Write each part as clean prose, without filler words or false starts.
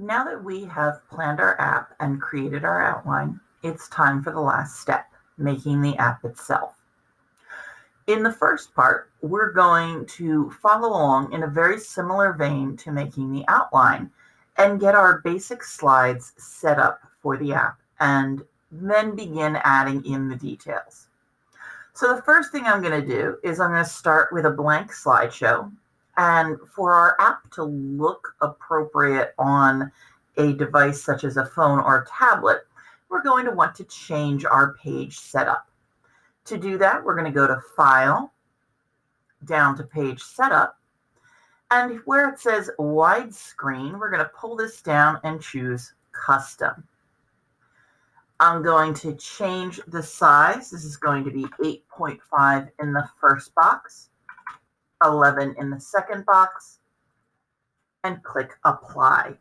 Now that we have planned our app and created our outline, it's time for the last step, making the app itself. In the first part, we're going to follow along in a very similar vein to making the outline and get our basic slides set up for the app and then begin adding in the details. So the first thing I'm going to do is I'm going to start with a blank slideshow. And for our app to look appropriate on a device such as a phone or tablet, we're going to want to change our page setup. To do that, we're going to go to File, down to Page Setup, and where it says Widescreen, we're going to pull this down and choose Custom. I'm going to change the size. This is going to be 8.5 in the first box, 11 in the second box, and click Apply.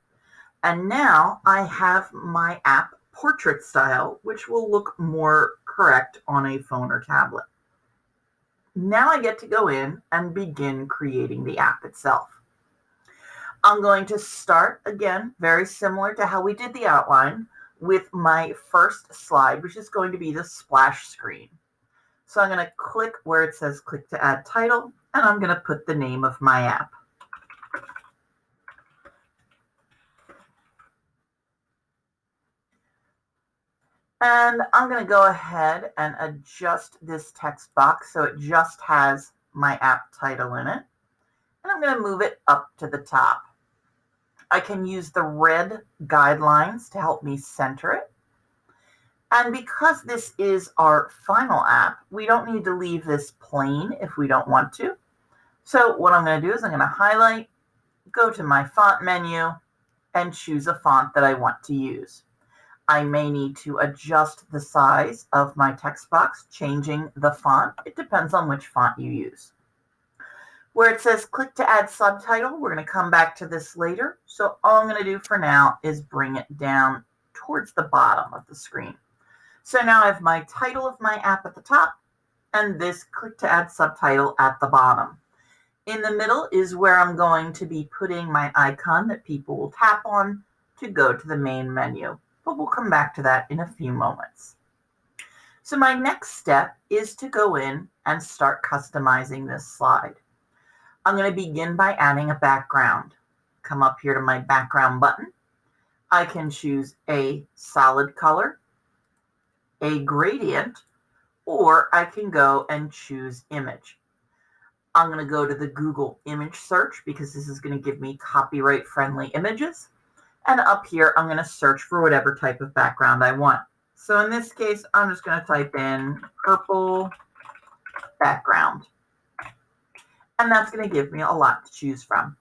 And now I have my app portrait style, which will look more correct on a phone or tablet. Now I get to go in and begin creating the app itself. I'm going to start, again, very similar to how we did the outline, with my first slide, which is going to be the splash screen. So I'm going to click where it says click to add title, and I'm going to put the name of my app. And I'm going to go ahead and adjust this text box so it just has my app title in it. And I'm going to move it up to the top. I can use the red guidelines to help me center it. And because this is our final app, we don't need to leave this plain if we don't want to. So what I'm going to do is I'm going to highlight, go to my font menu, and choose a font that I want to use. I may need to adjust the size of my text box, changing the font. It depends on which font you use. Where it says click to add subtitle, we're going to come back to this later. So all I'm going to do for now is bring it down towards the bottom of the screen. So now I have my title of my app at the top and this click to add subtitle at the bottom. In the middle is where I'm going to be putting my icon that people will tap on to go to the main menu. But we'll come back to that in a few moments. So my next step is to go in and start customizing this slide. I'm going to begin by adding a background. Come up here to my background button. I can choose a solid color, a gradient, or I can go and choose image. I'm going to go to the Google image search because this is going to give me copyright-friendly images. And up here, I'm going to search for whatever type of background I want. So in this case, I'm just going to type in purple background. And that's going to give me a lot to choose from.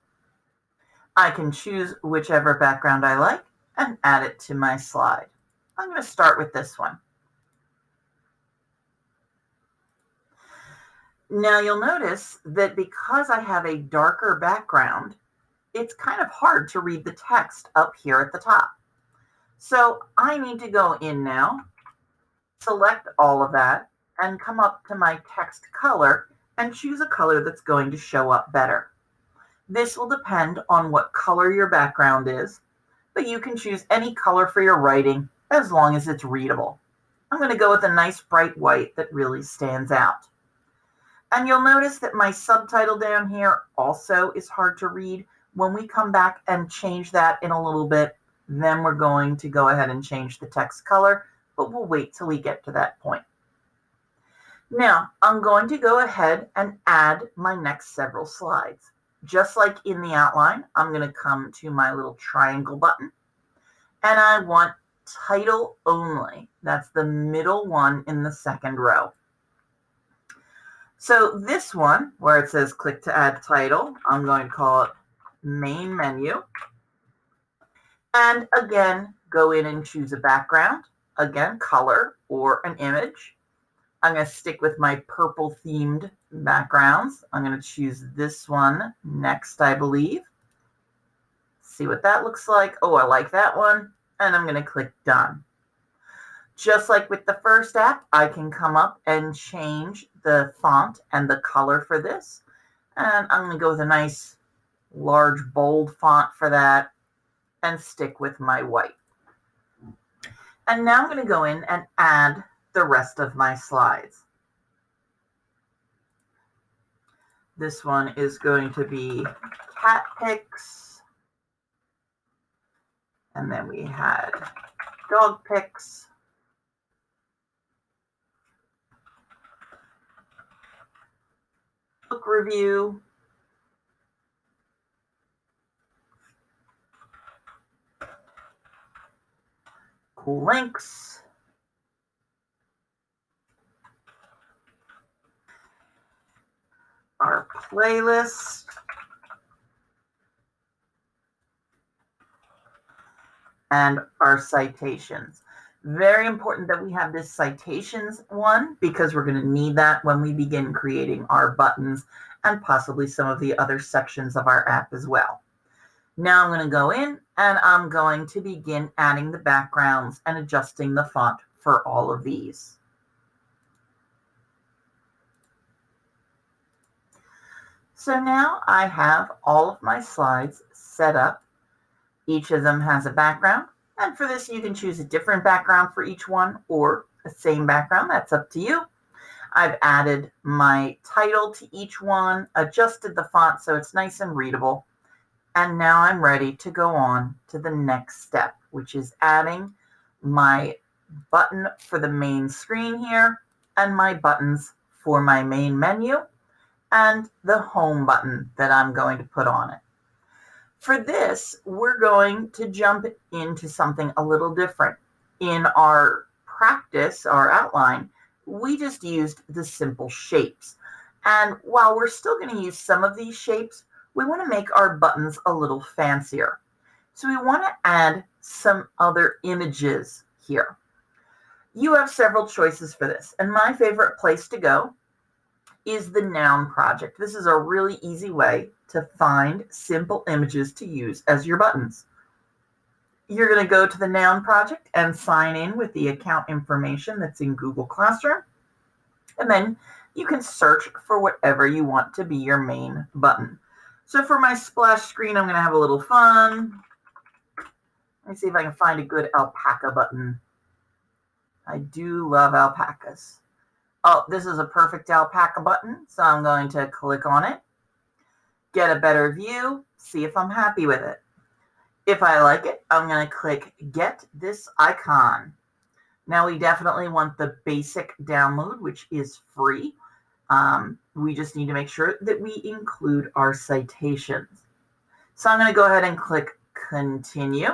I can choose whichever background I like and add it to my slide. I'm going to start with this one. Now you'll notice that because I have a darker background, it's kind of hard to read the text up here at the top. So I need to go in now, select all of that, and come up to my text color and choose a color that's going to show up better. This will depend on what color your background is, but you can choose any color for your writing as long as it's readable. I'm going to go with a nice bright white that really stands out. And you'll notice that my subtitle down here also is hard to read. When we come back and change that in a little bit, then we're going to go ahead and change the text color, but we'll wait till we get to that point. Now, I'm going to go ahead and add my next several slides. Just like in the outline, I'm going to come to my little triangle button, and I want title only. That's the middle one in the second row. So this one, where it says click to add title, I'm going to call it main menu. And again, go in and choose a background, again, color or an image. I'm going to stick with my purple themed backgrounds. I'm going to choose this one next, I believe. See what that looks like. Oh, I like that one. And I'm going to click done. Just like with the first app, I can come up and change the font and the color for this. And I'm going to go with a nice large bold font for that. and stick with my white. And now I'm going to go in and add the rest of my slides. This one is going to be cat pics. And then we had dog pics. Book review. Cool links. Our playlist. And our citations. Very important that we have this citations one because we're going to need that when we begin creating our buttons and possibly some of the other sections of our app as well. Now I'm going to go in and I'm going to begin adding the backgrounds and adjusting the font for all of these. So now I have all of my slides set up. Each of them has a background. And for this, you can choose a different background for each one or the same background. That's up to you. I've added my title to each one, adjusted the font so it's nice and readable. And now I'm ready to go on to the next step, which is adding my button for the main screen here and my buttons for my main menu and the home button that I'm going to put on it. For this, we're going to jump into something a little different. In our practice, our outline, we just used the simple shapes. And while we're still going to use some of these shapes, we want to make our buttons a little fancier. So we want to add some other images here. You have several choices for this, and my favorite place to go is the Noun project. This is a really easy way to find simple images to use as your buttons. You're going to go to the Noun project and sign in with the account information that's in Google Classroom. And then you can search for whatever you want to be your main button. So for my splash screen, I'm going to have a little fun. Let me see if I can find a good alpaca button. I do love alpacas. Oh, this is a perfect alpaca button, so I'm going to click on it, get a better view, see if I'm happy with it. If I like it, I'm going to click Get This Icon. Now we definitely want the basic download, which is free. We just need to make sure that we include our citations. So I'm going to go ahead and click Continue.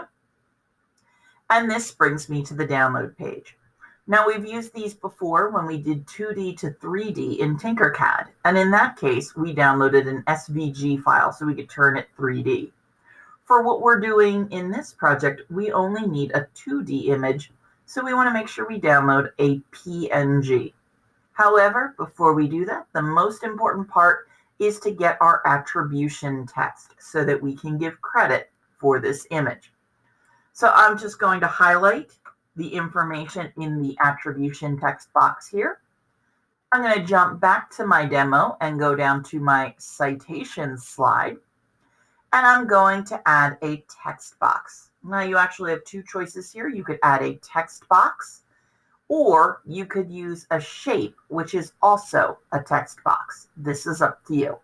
And this brings me to the download page. Now, we've used these before when we did 2D to 3D in Tinkercad. And in that case, we downloaded an SVG file so we could turn it 3D. For what we're doing in this project, we only need a 2D image, so we want to make sure we download a PNG. However, before we do that, the most important part is to get our attribution text so that we can give credit for this image. So I'm just going to highlight the information in the attribution text box here. I'm going to jump back to my demo and go down to my Citations slide. And I'm going to add a text box. Now you actually have two choices here. You could add a text box, or you could use a shape, which is also a text box. This is up to you.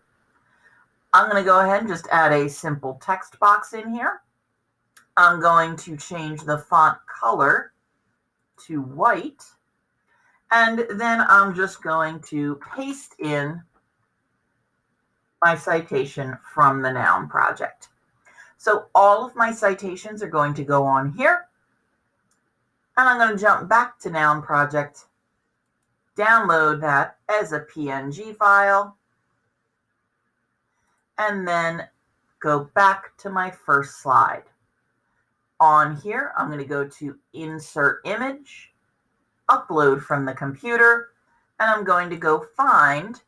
I'm going to go ahead and just add a simple text box in here. I'm going to change the font color to white, and then I'm just going to paste in my citation from the Noun project. So all of my citations are going to go on here, and I'm going to jump back to Noun project, download that as a PNG file, and then go back to my first slide. On here, I'm going to go to Insert Image, Upload from the computer, and I'm going to go find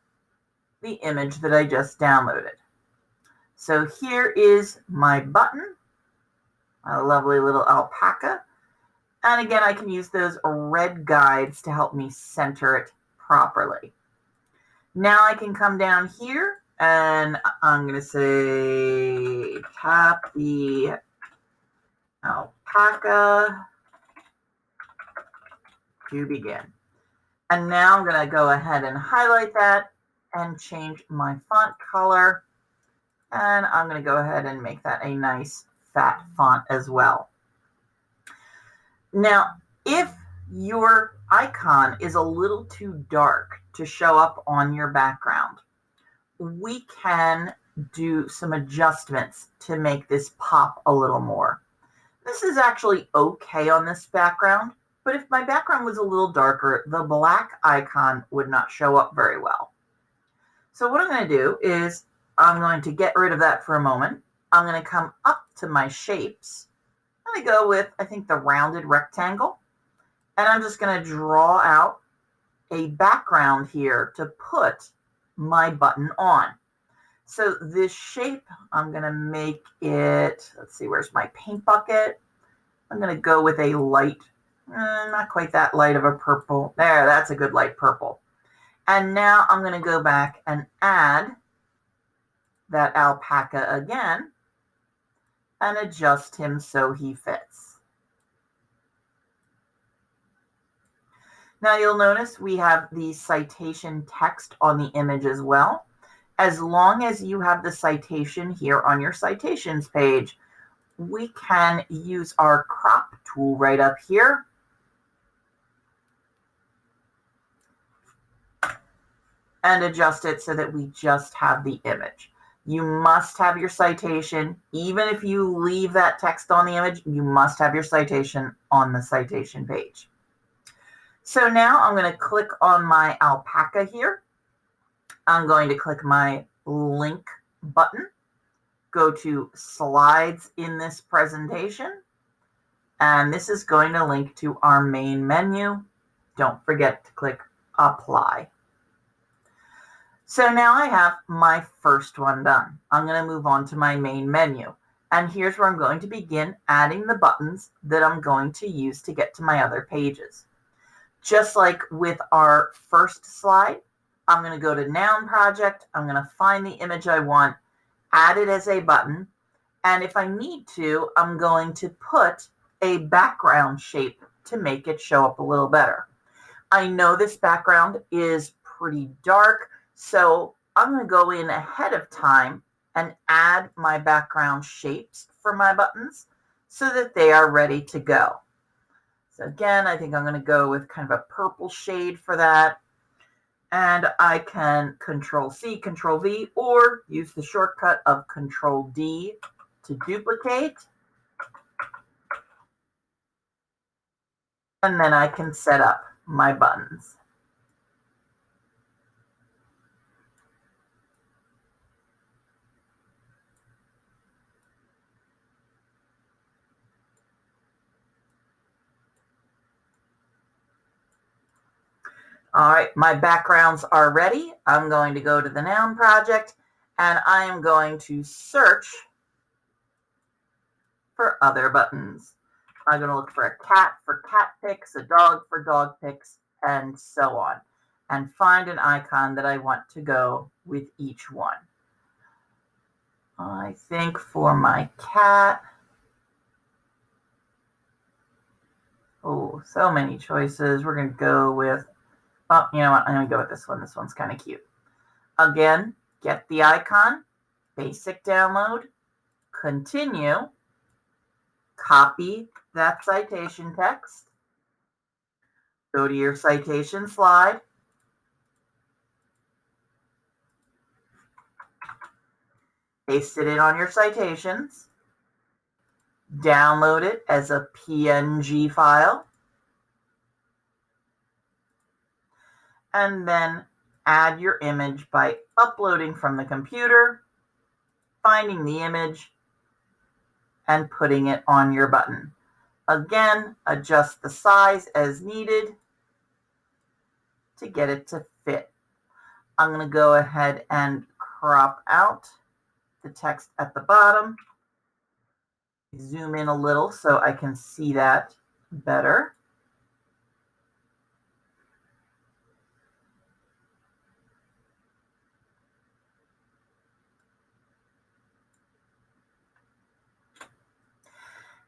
the image that I just downloaded. So here is my button, a lovely little alpaca. And again, I can use those red guides to help me center it properly. Now I can come down here and I'm going to say tap the alpaca to begin. And now I'm going to go ahead and highlight that and change my font color. And I'm going to go ahead and make that a nice fat font as well. Now, if your icon is a little too dark to show up on your background, we can do some adjustments to make this pop a little more. This is actually okay on this background, but if my background was a little darker, the black icon would not show up very well. So what I'm going to do is I'm going to get rid of that for a moment. I'm going to come up to my shapes. I'm going to go with, I think, the rounded rectangle. And I'm just going to draw out a background here to put my button on. So this shape, I'm going to make it, let's see, where's my paint bucket? I'm going to go with a light, not quite that light of a purple. There, that's a good light purple. And now I'm going to go back and add that alpaca again and adjust him so he fits. Now you'll notice we have the citation text on the image as well. As long as you have the citation here on your citations page, we can use our crop tool right up here. And adjust it so that we just have the image. You must have your citation. Even if you leave that text on the image, you must have your citation on the citation page. So now I'm going to click on my alpaca here. I'm going to click my link button, go to slides in this presentation, and this is going to link to our main menu. Don't forget to click apply. So now I have my first one done. I'm going to move on to my main menu. And here's where I'm going to begin adding the buttons that I'm going to use to get to my other pages. Just like with our first slide, I'm going to go to Noun Project. I'm going to find the image I want, add it as a button. And if I need to, I'm going to put a background shape to make it show up a little better. I know this background is pretty dark, so I'm going to go in ahead of time and add my background shapes for my buttons so that they are ready to go. So again, I think I'm going to go with kind of a purple shade for that. And I can Control-C, Control-V, or use the shortcut of Control-D to duplicate. And then I can set up my buttons. All right, my backgrounds are ready. I'm going to go to the Noun Project, and I am going to search for other buttons. I'm going to look for a cat for cat pics, a dog for dog pics, and so on, and find an icon that I want to go with each one. I think for my cat, oh, so many choices. We're going to go with, oh, you know what? I'm going to go with this one. This one's kind of cute. Again, get the icon, basic download, continue, copy that citation text, go to your citation slide, paste it in on your citations, download it as a PNG file, and then add your image by uploading from the computer, finding the image, and putting it on your button. Again, adjust the size as needed to get it to fit. I'm going to go ahead and crop out the text at the bottom. Zoom in a little so I can see that better.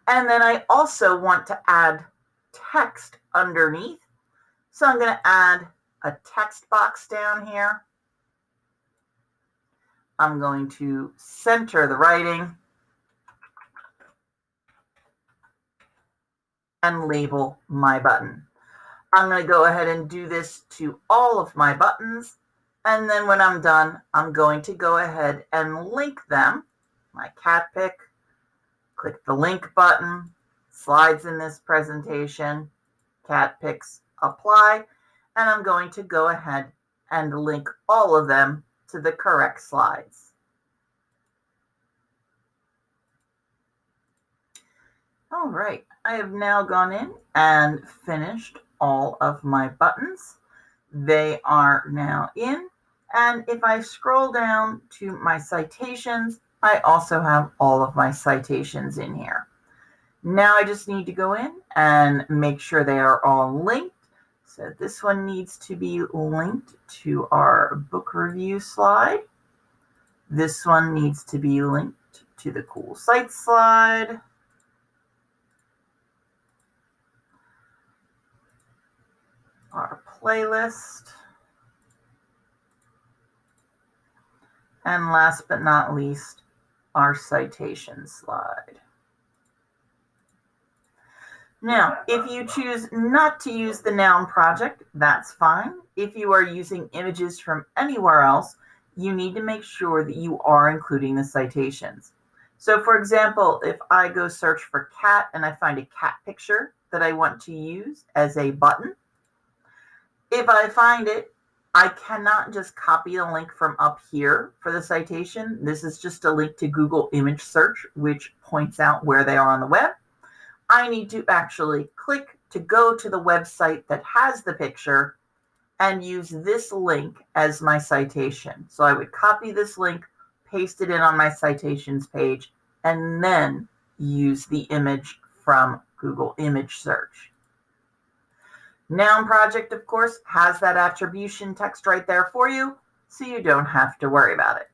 And then I also want to add text underneath. So I'm going to add a text box down here. I'm going to center the writing and label my button. I'm going to go ahead and do this to all of my buttons. And then when I'm done, I'm going to go ahead and link them. My cat pick, click the link button, slides in this presentation, cat picks, apply, and I'm going to go ahead and link all of them to the correct slides. All right, I have now gone in and finished all of my buttons. They are now in, and if I scroll down to my citations, I also have all of my citations in here. Now I just need to go in and make sure they are all linked. So this one needs to be linked to our book review slide. This one needs to be linked to the cool sites slide. Our playlist. And last but not least, our citation slide. Now, if you choose not to use the noun project, that's fine. If you are using images from anywhere else, you need to make sure that you are including the citations. So for example, if I go search for cat and I find a cat picture that I want to use as a button, if I find it, I cannot just copy a link from up here for the citation. This is just a link to Google image search, which points out where they are on the web. I need to actually click to go to the website that has the picture and use this link as my citation. So I would copy this link, paste it in on my citations page, and then use the image from Google image search. Noun project, of course, has that attribution text right there for you, so you don't have to worry about it.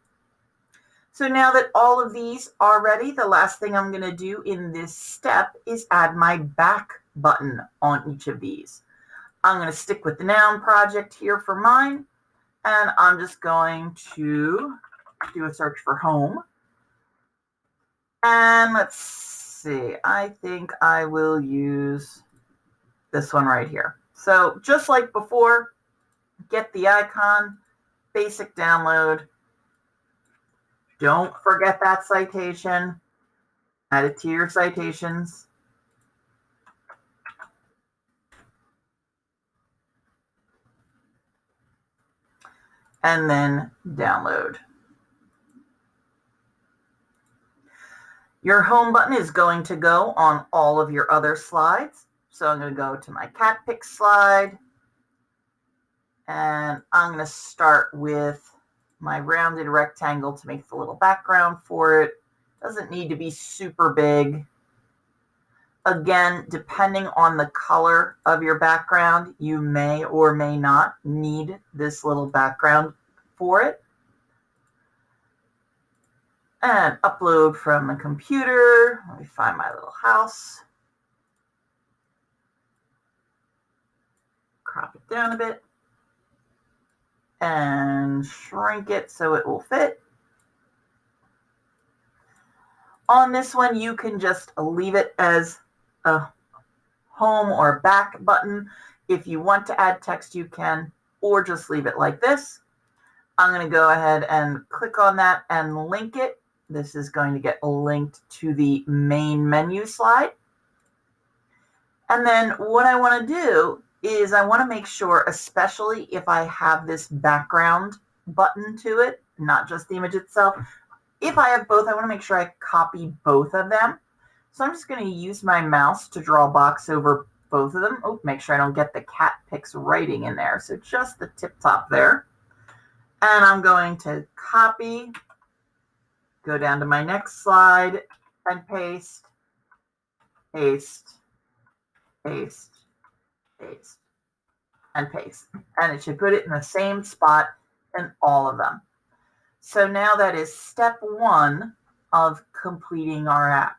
So now that all of these are ready, the last thing I'm going to do in this step is add my back button on each of these. I'm going to stick with the noun project here for mine, and I'm just going to do a search for home. And let's see, I think I will use this one right here. So just like before, get the icon, basic download. Don't forget that citation. Add it to your citations. And then download. Your home button is going to go on all of your other slides. So I'm going to go to my cat pick slide. And I'm going to start with my rounded rectangle to make the little background for it. Doesn't need to be super big. Again, depending on the color of your background, you may or may not need this little background for it. And upload from the computer. Let me find my little house. Crop it down a bit. And shrink it so it will fit. On this one, you can just leave it as a home or back button. If you want to add text, you can, or just leave it like this. I'm going to go ahead and click on that and link it. This is going to get linked to the main menu slide. And then what I want to do is I want to make sure, especially if I have this background button to it, not just the image itself. If I have both, I want to make sure I copy both of them. So I'm just going to use my mouse to draw a box over both of them. Oh, make sure I don't get the cat picks writing in there. So just the tip top there. And I'm going to copy, go down to my next slide and paste, paste, paste, paste, and paste. And it should put it in the same spot in all of them. So now that is step one of completing our app.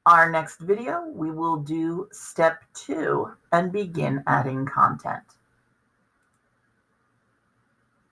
our next video, we will do step 2 and begin adding content.